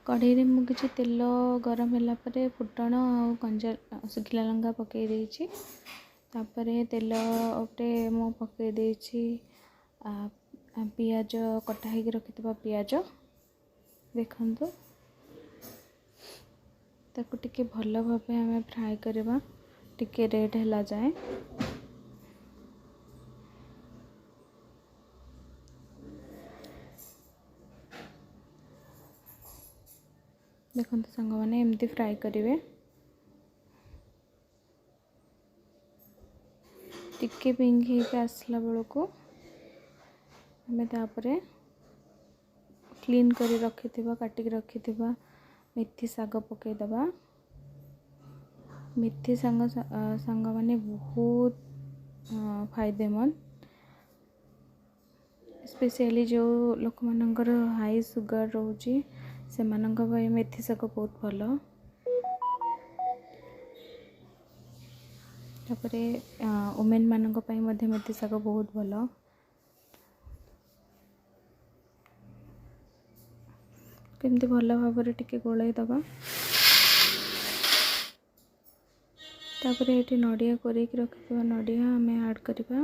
कढ़ई में मुझे तेल गरम है फुटण और कंजा शुखिला लंका पकई देछि तापर तेल उपरे मु पकई देछि पियाज कटा होगी रखिथिबा पियाज देखंतु ताको टिके भल भाबे हमें फ्राए करबा टिके रेड हैला जाए देखंतु संग माने एमती फ्राए करिवे टिके पिंक हो आसला बेलू हमें तापरे क्लीन करी रखिथिबा काटिक रखिथिबा मेथी साग पकईदबा मेथी सांग माने बहुत फायदेमंद स्पेशली जो लोक मानकर हाई सुगर रोची से मानक भाई मेथी साग बहुत भल तापरे वुमेन मानक भाई मध्य मेथी साग बहुत भल केमती भल भाव टिके गोलाई दबा तापरे ये नड़िया कोरेक रखिथिबा नड़िया हमें ऐड करबा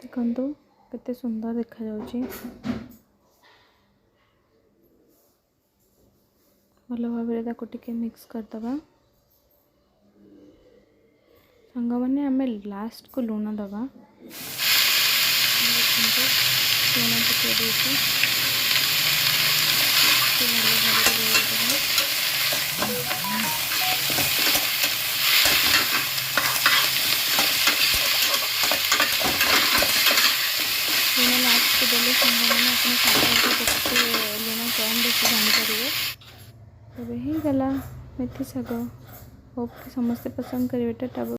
देखंतु केते सुंदर देखा जाउची भल भाव ताको टिके मिक्स करदबा संग माने आमे लास्ट को लूण दबा लूण पके देछि भल भाव लूण लास्ट को देले संग माने अपने सागर को केते लूण कम बेसी जानि परिबे तबे ही गला मेथी साग होप कि समस्त पसंद करेंगे। टाटा।